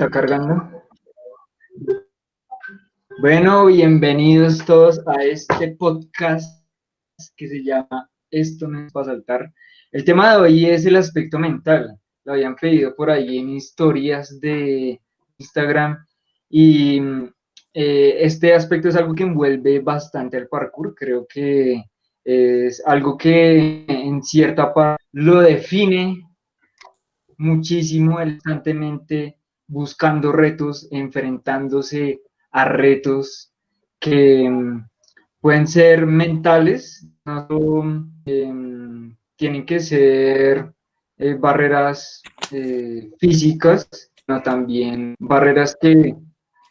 ¿Está cargando? Bueno, bienvenidos todos a este podcast que se llama Esto no es para saltar. El tema de hoy es el aspecto mental. Lo habían pedido por ahí en historias de Instagram y este aspecto es algo que envuelve bastante al parkour. Creo que es algo que en cierta parte lo define muchísimo, constantemente buscando retos, enfrentándose a retos que pueden ser mentales, no solo, tienen que ser barreras físicas, sino también barreras que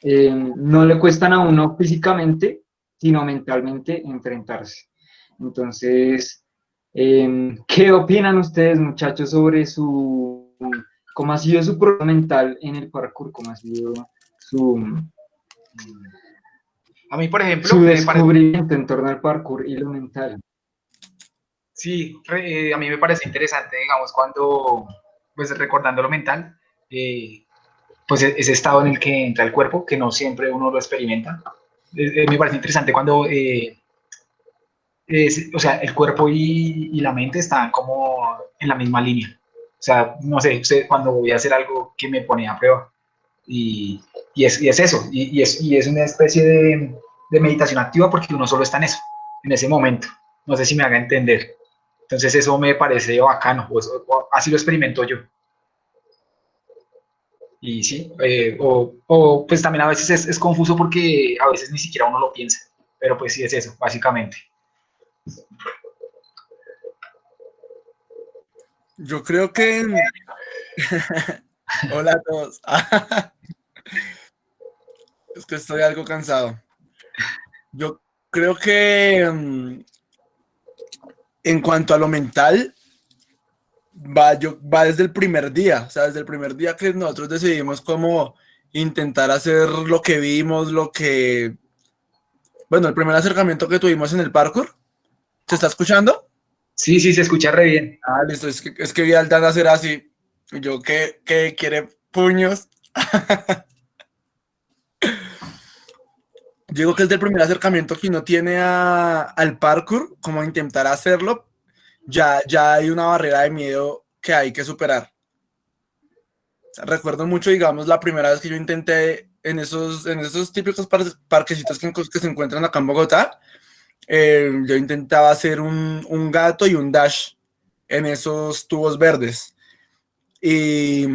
no le cuestan a uno físicamente, sino mentalmente enfrentarse. Entonces, ¿qué opinan ustedes, muchachos, sobre cómo ha sido su proceso mental en el parkour? ¿Cómo ha sido su, A mí, por ejemplo, su descubrimiento en torno al parkour y lo mental? sí, a mí me parece interesante, digamos, cuando, pues recordando lo mental, pues ese estado en el que entra el cuerpo, que no siempre uno lo experimenta. Me parece interesante cuando, o sea, el cuerpo y la mente están como en la misma línea. O sea, no sé, cuando voy a hacer algo que me pone a prueba. Y es eso, y es una especie de meditación activa porque uno solo está en ese momento. No sé si me haga entender. Entonces eso me parece bacano, o así lo experimento yo. Y sí, o pues también a veces es confuso porque a veces ni siquiera uno lo piensa, pero pues sí es eso, básicamente. Yo creo que... Hola a todos. Es que estoy algo cansado. Yo creo que en cuanto a lo mental, va desde el primer día. O sea, desde el primer día que nosotros decidimos como intentar hacer lo que vimos, Bueno, el primer acercamiento que tuvimos en el parkour. ¿Se está escuchando? Sí, sí, se escucha re bien. Ah, listo. Es que vi al Dan hacer así. Y yo, ¿qué quiere puños? Digo que es del primer acercamiento que uno tiene al parkour, como intentar hacerlo, ya hay una barrera de miedo que hay que superar. Recuerdo mucho, digamos, la primera vez que yo intenté en esos típicos parquecitos que se encuentran acá en Bogotá, yo intentaba hacer un gato y un dash en esos tubos verdes. Y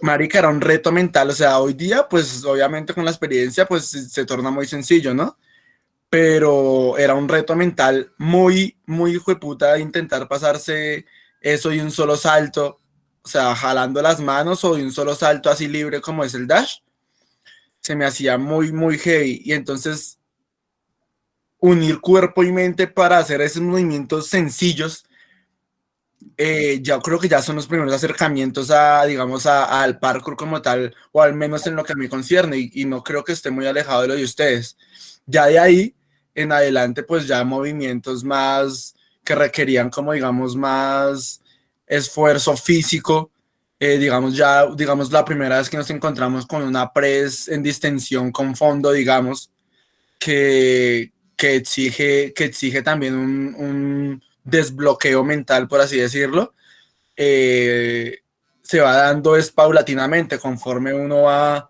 marica, era un reto mental, o sea, hoy día, pues obviamente con la experiencia, pues se torna muy sencillo, ¿no? Pero era un reto mental muy, muy hijo de puta intentar pasarse eso de un solo salto, o sea, jalando las manos o de un solo salto así libre como es el dash, se me hacía muy, muy heavy. Y entonces unir cuerpo y mente para hacer esos movimientos sencillos, ya creo que ya son los primeros acercamientos digamos, al parkour como tal, o al menos en lo que a mí concierne, y no creo que esté muy alejado de lo de ustedes. Ya de ahí en adelante, pues ya movimientos más que requerían como, digamos, más esfuerzo físico. Digamos, la primera vez que nos encontramos con una press en distensión con fondo, digamos, que exige también un desbloqueo mental, por así decirlo, eh, se va dando es paulatinamente conforme uno va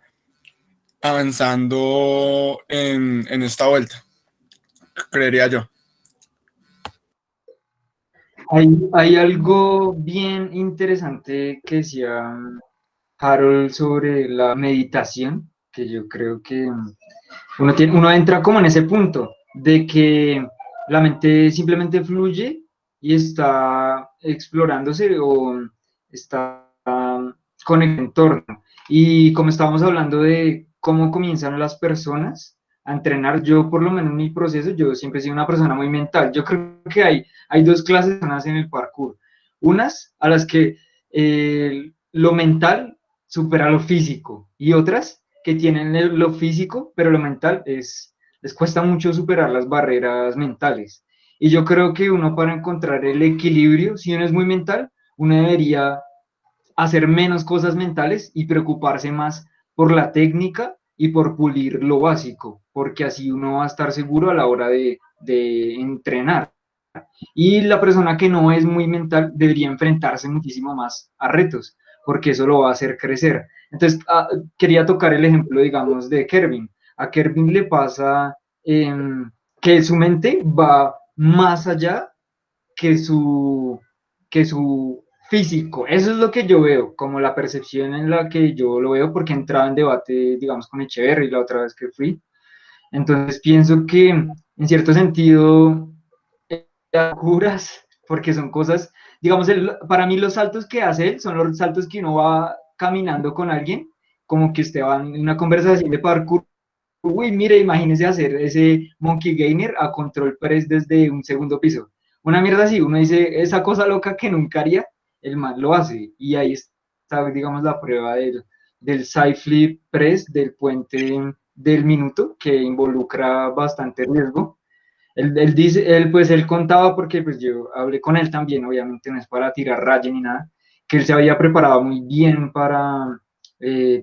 avanzando en esta vuelta, creería yo. Hay algo bien interesante que decía Harold sobre la meditación, que yo creo que uno entra como en ese punto de que la mente simplemente fluye y está explorándose o está con el entorno. Y como estábamos hablando de cómo comienzan las personas a entrenar, yo por lo menos en mi proceso, yo siempre he sido una persona muy mental. Yo creo que hay dos clases de personas en el parkour. Unas a las que lo mental supera lo físico y otras que tienen lo físico, pero lo mental les cuesta mucho superar las barreras mentales. Y yo creo que uno para encontrar el equilibrio, si uno es muy mental, uno debería hacer menos cosas mentales y preocuparse más por la técnica y por pulir lo básico, porque así uno va a estar seguro a la hora de entrenar. Y la persona que no es muy mental debería enfrentarse muchísimo más a retos, porque eso lo va a hacer crecer. Entonces, quería tocar el ejemplo, digamos, de Kervin. A Kervin le pasa eh, que su mente va más allá que su físico. Eso es lo que yo veo, como la percepción en la que yo lo veo, porque entraba en debate, digamos, con Echeverry la otra vez que fui. Entonces pienso que, en cierto sentido, curas, porque son cosas, digamos, para mí los saltos que hace él son los saltos que uno va caminando con alguien, como que usted va en una conversación de parkour. Uy, mire, imagínese hacer ese monkey gainer a control press desde un segundo piso. Una mierda así, uno dice, esa cosa loca que nunca haría, el man lo hace. Y ahí está, digamos, la prueba del side flip press, del puente del minuto, que involucra bastante riesgo. Él dice, pues él contaba, porque pues yo hablé con él también, obviamente no es para tirar raya ni nada, que él se había preparado muy bien para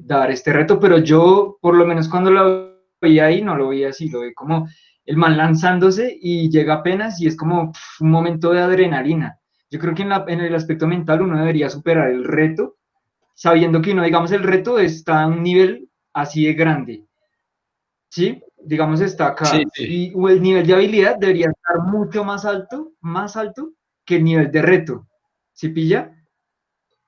dar este reto, pero yo, por lo menos cuando lo veía ahí, no lo veía así, lo vi como el man lanzándose y llega apenas y es como un momento de adrenalina. Yo creo que en el aspecto mental uno debería superar el reto, sabiendo que uno, digamos, el reto está a un nivel así de grande, ¿sí? Digamos, está Sí, acá. sí. Y el nivel de habilidad debería estar mucho más alto que el nivel de reto. ¿Sí pilla?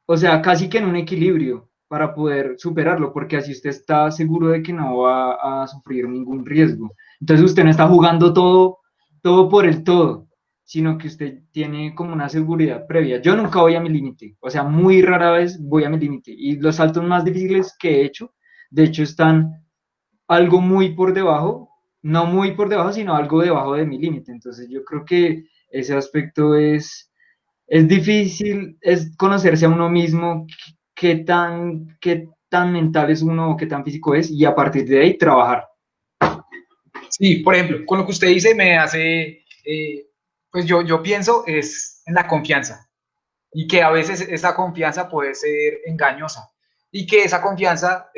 O sea, casi que en un equilibrio para poder superarlo, porque así usted está seguro de que no va a sufrir ningún riesgo. Entonces usted no está jugando todo por el todo, sino que usted tiene como una seguridad previa. Yo nunca voy a mi límite, o sea, muy rara vez voy a mi límite. Y los saltos más difíciles que he hecho, de hecho, están algo muy por debajo, no muy por debajo, sino algo debajo de mi límite. Entonces yo creo que ese aspecto es difícil, es conocerse a uno mismo, qué tan mental es uno, qué tan físico es, y a partir de ahí trabajar. Sí, por ejemplo, con lo que usted dice me hace, pues yo pienso es en la confianza y que a veces esa confianza puede ser engañosa y que esa confianza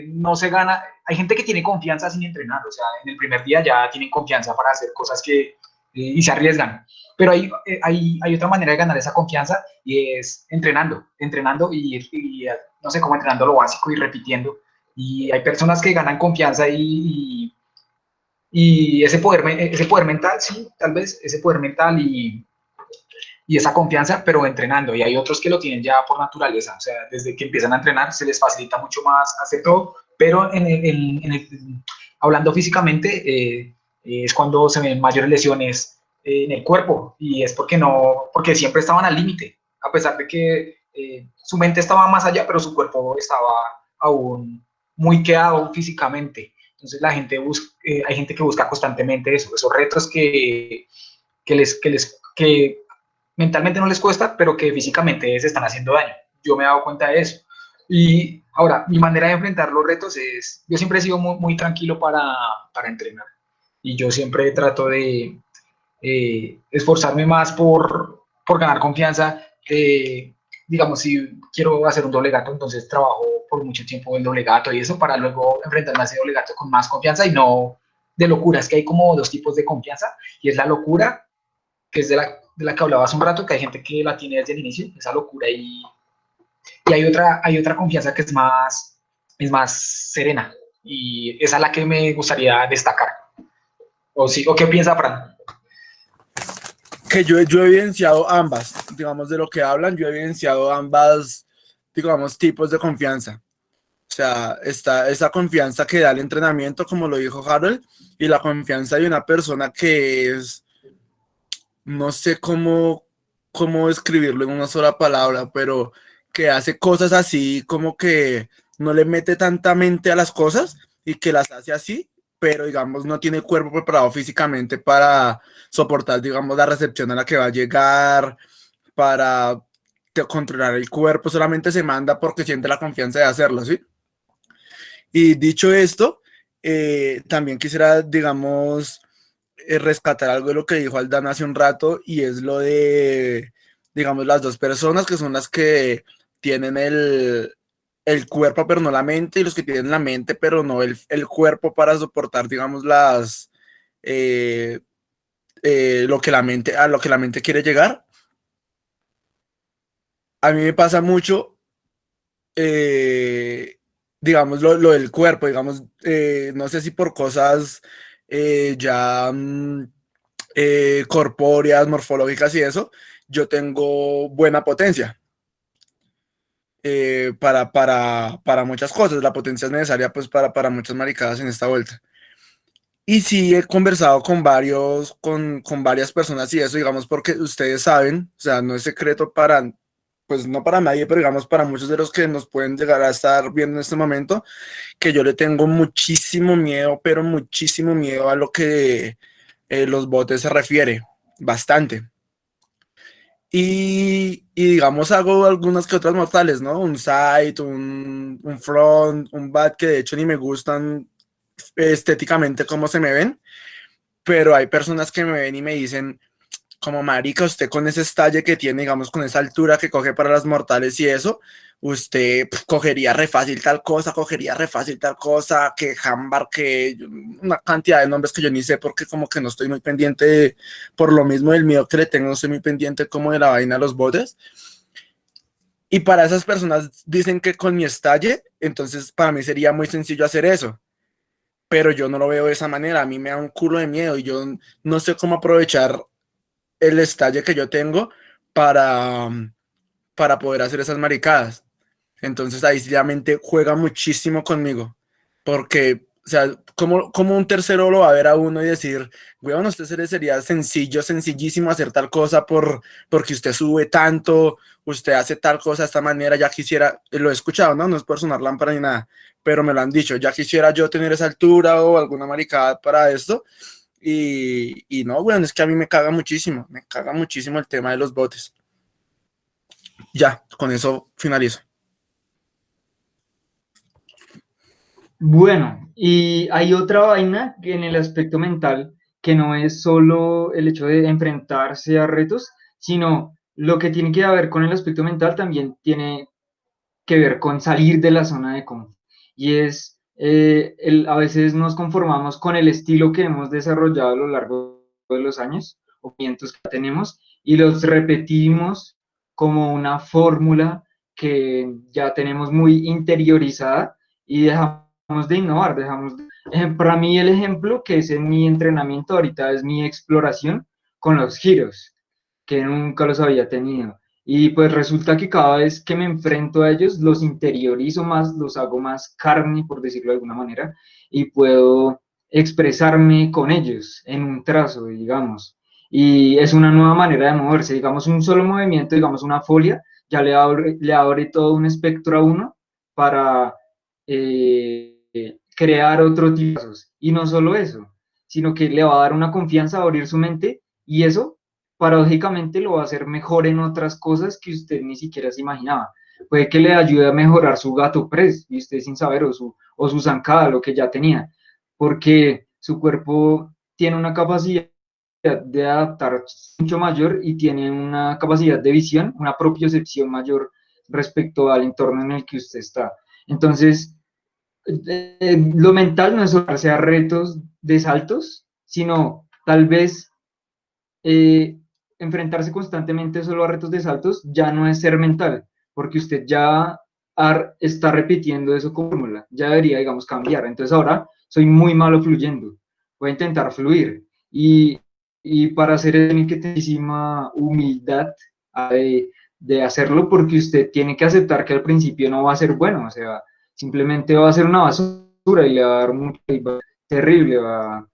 no se gana. Hay gente que tiene confianza sin entrenar, o sea, en el primer día ya tienen confianza para hacer cosas y se arriesgan. Pero hay otra manera de ganar esa confianza y es entrenando y no sé cómo entrenando lo básico y repitiendo. Y hay personas que ganan confianza y ese poder mental, sí, tal vez, ese poder mental y esa confianza, pero entrenando. Y hay otros que lo tienen ya por naturaleza, o sea, desde que empiezan a entrenar se les facilita mucho más hacer todo, pero hablando físicamente, es cuando se ven mayores lesiones en el cuerpo y es porque siempre estaban al límite, a pesar de que su mente estaba más allá, pero su cuerpo estaba aún muy quedado físicamente. Entonces hay gente que busca constantemente esos retos que mentalmente no les cuesta, pero que físicamente se están haciendo daño. Yo me he dado cuenta de eso. Y ahora, mi manera de enfrentar los retos es, yo siempre he sido muy tranquilo para entrenar. Y yo siempre trato de esforzarme más por ganar confianza. Digamos, si quiero hacer un doble gato, entonces trabajo por mucho tiempo el doble gato y eso para luego enfrentarme a ese doble gato con más confianza y no de locura. Es que hay como dos tipos de confianza y es la locura, que es de la que hablaba hace un rato, que hay gente que la tiene desde el inicio, esa locura, y hay otra confianza que es más serena, y esa es la que me gustaría destacar. ¿O sí? ¿O qué piensa Fran? Que yo he evidenciado ambas, digamos, de lo que hablan, yo he evidenciado ambas, digamos, tipos de confianza. O sea, está esa confianza que da el entrenamiento, como lo dijo Harold, y la confianza de una persona que es, no sé cómo describirlo en una sola palabra, pero que hace cosas así, como que no le mete tanta mente a las cosas y que las hace así, pero digamos no tiene el cuerpo preparado físicamente para soportar, digamos, la recepción a la que va a llegar, para controlar el cuerpo, solamente se manda porque siente la confianza de hacerlo, ¿sí? Y dicho esto, también quisiera, digamos, rescatar algo de lo que dijo Aldana hace un rato y es lo de, digamos, las dos personas que son las que tienen el cuerpo pero no la mente, y los que tienen la mente pero no el cuerpo para soportar, digamos, eh, a lo que la mente quiere llegar. A mí me pasa mucho, eh, digamos, lo del cuerpo, digamos, no sé si por cosas ya corpóreas, morfológicas y eso, yo tengo buena potencia para muchas cosas. La potencia es necesaria pues para muchas maricadas en esta vuelta. Y sí he conversado con varias personas y eso, digamos, porque ustedes saben, o sea, no es secreto para, pues no para nadie, pero digamos para muchos de los que nos pueden llegar a estar viendo en este momento, que yo le tengo muchísimo miedo, pero muchísimo miedo a lo que los botes se refiere, bastante. Y digamos, hago algunas que otras mortales, ¿no? Un side, un front, un back, que de hecho ni me gustan estéticamente cómo se me ven, pero hay personas que me ven y me dicen, como marica, usted con ese estalle que tiene, digamos, con esa altura que coge para las mortales y eso, usted cogería re fácil tal cosa, cogería re fácil tal cosa, que jambar, que una cantidad de nombres que yo ni sé porque como que no estoy muy pendiente por lo mismo del miedo que le tengo, no estoy muy pendiente como de la vaina de los botes. Y para esas personas dicen que con mi estalle, entonces para mí sería muy sencillo hacer eso, pero yo no lo veo de esa manera, a mí me da un culo de miedo y yo no sé cómo aprovechar el estalle que yo tengo para, para poder hacer esas maricadas. Entonces ahí sí la mente juega muchísimo conmigo, porque, o sea, como un tercero lo va a ver a uno y decir, weón, a usted sería sencillo, sencillísimo hacer tal cosa porque usted sube tanto, usted hace tal cosa de esta manera, ya quisiera, lo he escuchado, ¿no? No es por sonar lámpara ni nada, pero me lo han dicho, ya quisiera yo tener esa altura o alguna maricada para esto. Y no, weón, es que a mí me caga muchísimo el tema de los botes. Ya, con eso finalizo. Bueno, y hay otra vaina que en el aspecto mental, que no es solo el hecho de enfrentarse a retos, sino lo que tiene que ver con el aspecto mental también tiene que ver con salir de la zona de confort. Y es, a veces nos conformamos con el estilo que hemos desarrollado a lo largo de los años, o movimientos que tenemos, y los repetimos como una fórmula que ya tenemos muy interiorizada y dejamos de innovar, para mí el ejemplo que es en mi entrenamiento ahorita es mi exploración con los giros, que nunca los había tenido. Y pues resulta que cada vez que me enfrento a ellos, los interiorizo más, los hago más carne, por decirlo de alguna manera, y puedo expresarme con ellos en un trazo, digamos. Y es una nueva manera de moverse, digamos, un solo movimiento, digamos, una folia, ya le abre todo un espectro a uno para crear otro tipo de pasos. Y no solo eso, sino que le va a dar una confianza a abrir su mente y eso paradójicamente lo va a hacer mejor en otras cosas que usted ni siquiera se imaginaba. Puede que le ayude a mejorar su gato press, y usted sin saber, o su zancada, lo que ya tenía, porque su cuerpo tiene una capacidad de adaptar mucho mayor y tiene una capacidad de visión, una propiocepción mayor respecto al entorno en el que usted está. Entonces, lo mental no es solo a retos de saltos, sino tal vez eh, enfrentarse constantemente solo a retos de saltos ya no es ser mental, porque usted ya está repitiendo eso como fórmula, ya debería, digamos, cambiar. Entonces ahora soy muy malo fluyendo, voy a intentar fluir. Y para hacer eso tiene que tener muchísima humildad de hacerlo, porque usted tiene que aceptar que al principio no va a ser bueno, o sea, simplemente va a ser una basura y le va a dar mucho, y va a ser terrible, va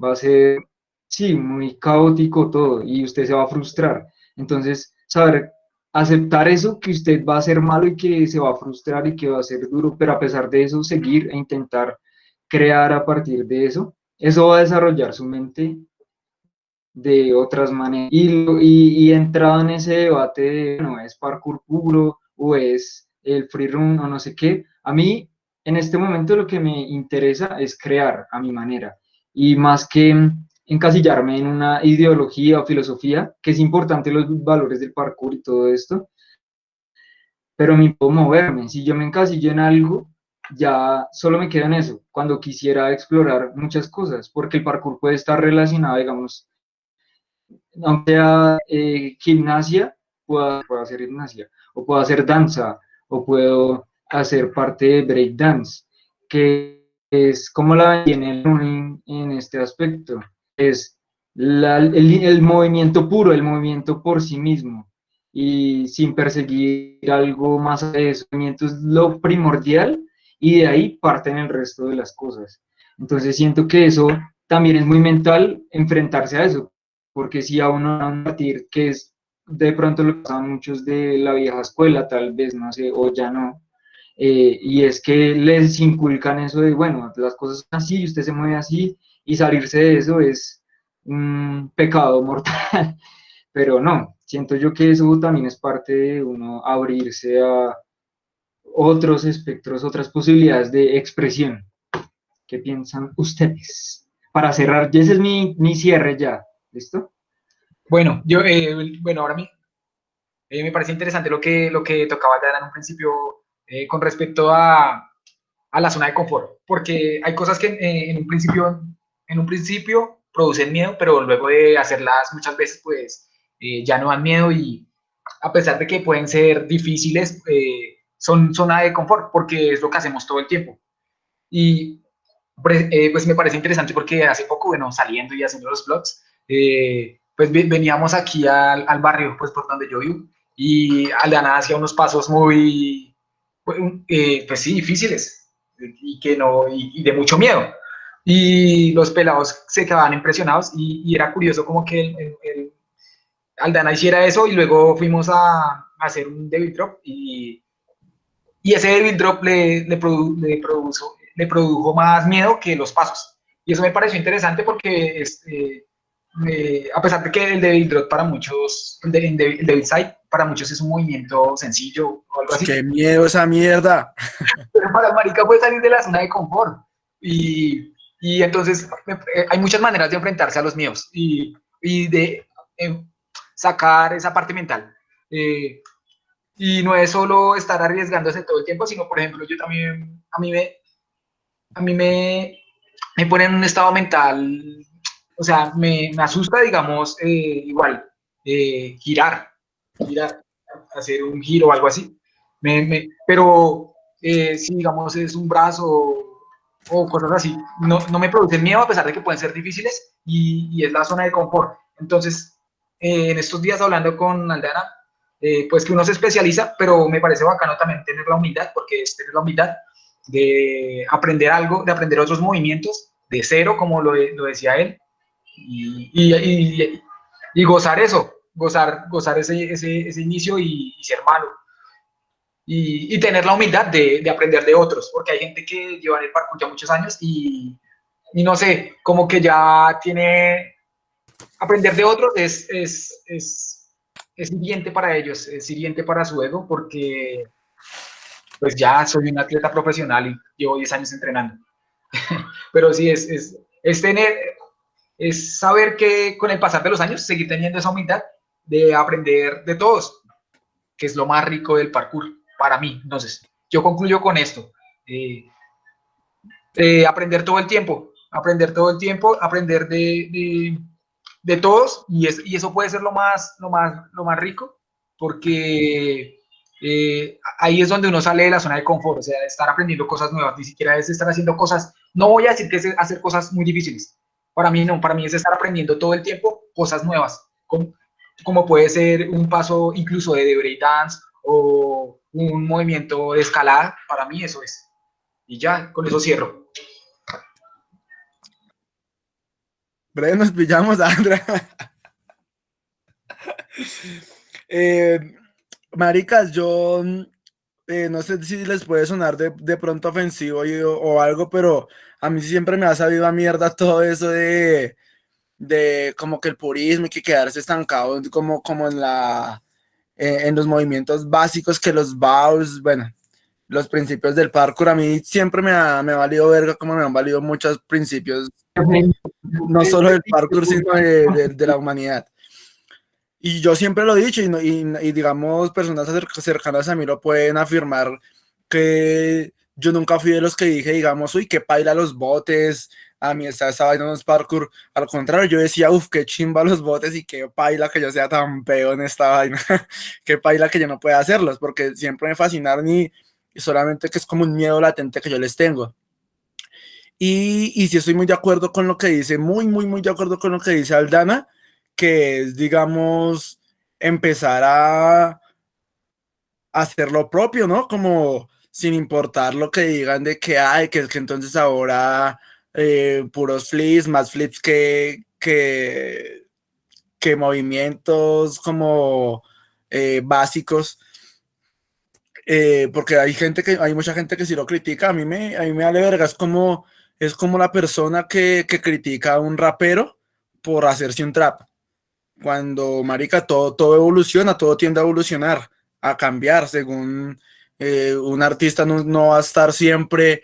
a ser, sí, muy caótico todo y usted se va a frustrar. Entonces, saber aceptar eso, que usted va a ser malo y que se va a frustrar y que va a ser duro, pero a pesar de eso, seguir e intentar crear a partir de eso va a desarrollar su mente de otras maneras. Y entrado en ese debate de, bueno, es parkour puro o es el free run o no sé qué, a mí en este momento lo que me interesa es crear a mi manera. Y más que encasillarme en una ideología o filosofía, que es importante los valores del parkour y todo esto, pero me puedo moverme. Si yo me encasillo en algo, ya solo me quedo en eso, cuando quisiera explorar muchas cosas, porque el parkour puede estar relacionado, digamos, aunque sea gimnasia, puedo hacer gimnasia, o puedo hacer danza, o puedo hacer parte de breakdance, que es como la ven en este aspecto, es el movimiento puro, el movimiento por sí mismo, y sin perseguir algo más allá de eso. El movimiento es lo primordial, y de ahí parten el resto de las cosas. Entonces siento que eso también es muy mental, enfrentarse a eso, porque si a uno van a partir, que es de pronto lo que pasan muchos de la vieja escuela, tal vez, no sé, o ya no, y es que les inculcan eso de, bueno, las cosas son así, y usted se mueve así, y salirse de eso es un pecado mortal, pero no, siento yo que eso también es parte de uno abrirse a otros espectros, otras posibilidades de expresión. ¿Qué piensan ustedes? Para cerrar, y ese es mi cierre ya, ¿listo? Bueno, bueno, ahora me parece interesante lo que tocaba ya en un principio con respecto a la zona de confort, porque hay cosas que en un principio producen miedo, pero luego de hacerlas muchas veces, pues ya no dan miedo y a pesar de que pueden ser difíciles, son zona de confort, porque es lo que hacemos todo el tiempo. Y pues me parece interesante porque hace poco, bueno, saliendo y haciendo los vlogs, pues veníamos aquí al barrio, pues por donde yo vivo, y Aldana hacía unos pasos muy, pues sí, difíciles, y que no, y de mucho miedo. Y los pelados se quedaban impresionados y era curioso como que Aldana hiciera eso y luego fuimos a hacer un devil drop y ese devil drop le produjo más miedo que los pasos. Y eso me pareció interesante porque a pesar de que el devil drop para muchos, el devil side para muchos es un movimiento sencillo o algo así, Qué miedo esa mierda. pero para el marica puede salir de la zona de confort. Y entonces hay muchas maneras de enfrentarse a los miedos y de sacar esa parte mental. Y no es solo estar arriesgándose todo el tiempo, sino, por ejemplo, yo también, a mí me pone en un estado mental, o sea, me asusta, digamos, igual, girar, hacer un giro o algo así. Pero si, digamos, es un brazo o cosas así, no me producen miedo a pesar de que pueden ser difíciles y es la zona de confort. Entonces, en estos días hablando con Aldana, pues que uno se especializa, pero me parece bacano también tener la humildad, porque es tener la humildad de aprender algo, de aprender otros movimientos de cero, como lo decía él, y gozar eso, gozar ese inicio y ser malo. Y tener la humildad de aprender de otros, porque hay gente que lleva en el parkour ya muchos años y no sé, como que ya tiene, aprender de otros es hiriente para ellos, es hiriente para su ego, porque pues ya soy un atleta profesional y llevo 10 años entrenando. Pero sí, es saber que con el pasar de los años seguir teniendo esa humildad de aprender de todos, que es lo más rico del parkour para mí. Entonces, yo concluyo con esto. Aprender todo el tiempo, aprender de todos y eso puede ser lo más rico porque ahí es donde uno sale de la zona de confort, o sea, de estar aprendiendo cosas nuevas, ni siquiera es estar haciendo cosas, no voy a decir que es hacer cosas muy difíciles, para mí no, para mí es estar aprendiendo todo el tiempo cosas nuevas, como puede ser un paso incluso de breakdance o un movimiento de escalada, para mí eso es. Y ya, con eso cierro. Breve, nos pillamos, Andra. eh, Maricas, yo no sé si les puede sonar de pronto ofensivo o algo, pero a mí siempre me ha sabido a mierda todo eso de como que el purismo y que quedarse estancado como en los movimientos básicos que los baus, bueno, los principios del parkour. A mí siempre me ha valido verga como me han valido muchos principios, no solo del parkour, sino de la humanidad. Y yo siempre lo he dicho, y digamos, personas cercanas a mí lo pueden afirmar, que yo nunca fui de los que dije, digamos, uy, qué paila los botes, a mí esa vaina no es parkour. Al contrario, yo decía, uff, qué chimba los botes y qué paila que yo sea tan peo en esta vaina, qué paila que yo no pueda hacerlos, porque siempre me fascinaron y solamente que es como un miedo latente que yo les tengo. Y sí estoy muy de acuerdo con lo que dice, muy de acuerdo con lo que dice Aldana, que es, digamos, empezar a hacer lo propio, ¿no? Como sin importar lo que digan de que hay, que es que entonces ahora puros flips, más flips que movimientos como básicos. Porque hay mucha gente que sí lo critica, a mí me vale verga, es como la persona que critica a un rapero por hacerse un trap, cuando marica todo evoluciona, todo tiende a evolucionar, a cambiar, según un artista no va a estar siempre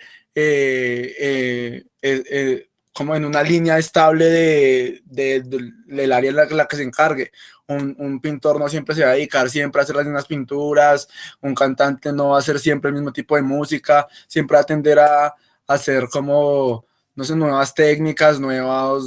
como en una línea estable del área en la que se encargue. Un pintor no siempre se va a dedicar siempre a hacer las mismas pinturas, un cantante no va a hacer siempre el mismo tipo de música, siempre va a tender a hacer como, no sé, nuevas técnicas, nueva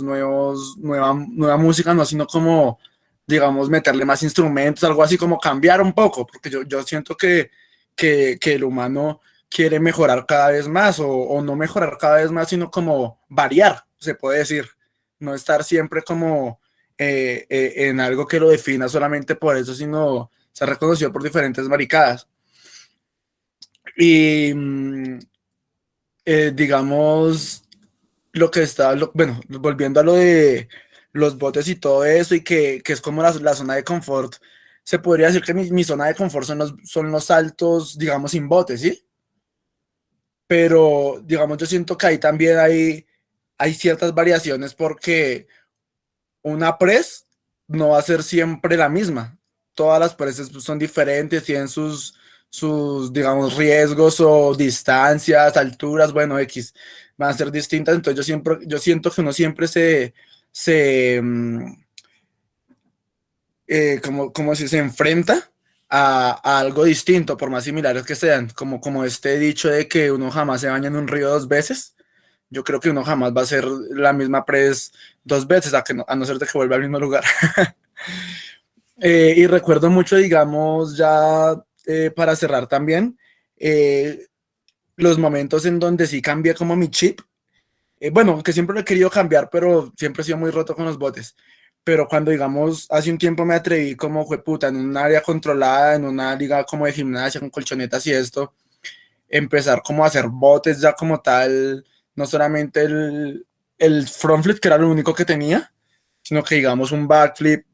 música, no, sino como, digamos, meterle más instrumentos, algo así como cambiar un poco, porque yo siento que el humano quiere mejorar cada vez más, o no mejorar cada vez más, sino como variar, se puede decir, no estar siempre como en algo que lo defina solamente por eso, sino ser reconocido por diferentes maricadas. Y digamos, bueno, volviendo a lo de los botes y todo eso, y que es como la zona de confort, se podría decir que mi zona de confort son los saltos, digamos, sin botes, ¿sí? Pero, digamos, yo siento que ahí también hay ciertas variaciones, porque una press no va a ser siempre la misma. Todas las presses pues, son diferentes, tienen sus, digamos, riesgos o distancias, alturas, bueno, X, van a ser distintas. Entonces yo siento que uno siempre como si se enfrenta a algo distinto, por más similares que sean, como este dicho de que uno jamás se baña en un río dos veces. Yo creo que uno jamás va a hacer la misma press dos veces, a no ser de que vuelva al mismo lugar. Y recuerdo mucho, digamos, ya para cerrar también, eh, los momentos en donde sí cambié como mi chip. Bueno, que siempre lo he querido cambiar, pero siempre he sido muy roto con los botes. Pero cuando, digamos, hace un tiempo me atreví como fue puta, en un área controlada, en una liga como de gimnasia, con colchonetas y esto, empezar como a hacer botes ya como tal, no solamente el front flip, que era lo único que tenía, sino que digamos un backflip,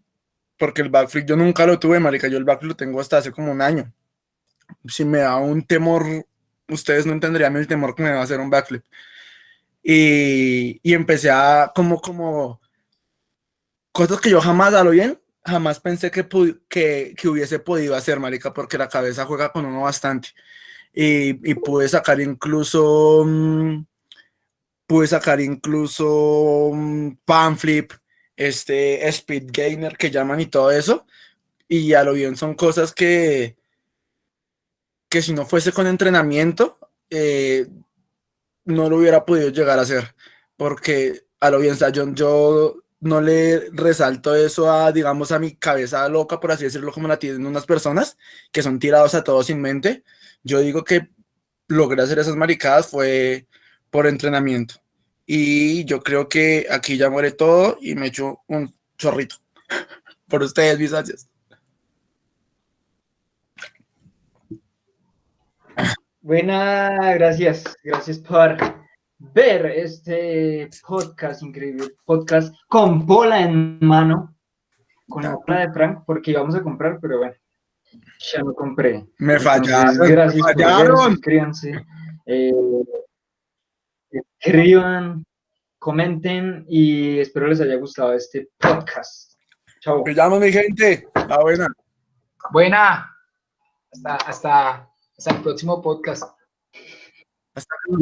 porque el backflip yo nunca lo tuve, marica, yo el backflip lo tengo hasta hace como un año. Si me da un temor, ustedes no entenderían el temor que me va a hacer un backflip. Y empecé a como cosas que yo jamás a lo bien, jamás pensé que hubiese podido hacer, marica, porque la cabeza juega con uno bastante. Y pude sacar incluso pan flip, speed gainer que llaman y todo eso. Y a lo bien son cosas que si no fuese con entrenamiento, no lo hubiera podido llegar a hacer, porque a lo bien, o sea, yo no le resalto eso a, digamos, a mi cabeza loca, por así decirlo, como la tienen unas personas que son tirados a todo sin mente. Yo digo que logré hacer esas maricadas fue por entrenamiento. Y yo creo que aquí ya muere todo y me echo un chorrito. Por ustedes, mis gracias. Buena, gracias por ver este podcast, increíble podcast con bola en mano, con la bola de Frank, porque íbamos a comprar, pero bueno, ya no compré. Me Entonces, fallaron, me gracias por ver, fallaron. suscríbanse, eh, escriban, comenten y espero les haya gustado este podcast. Chao. Me llamo mi gente. La buena. Buena. Hasta el próximo podcast. Hasta luego.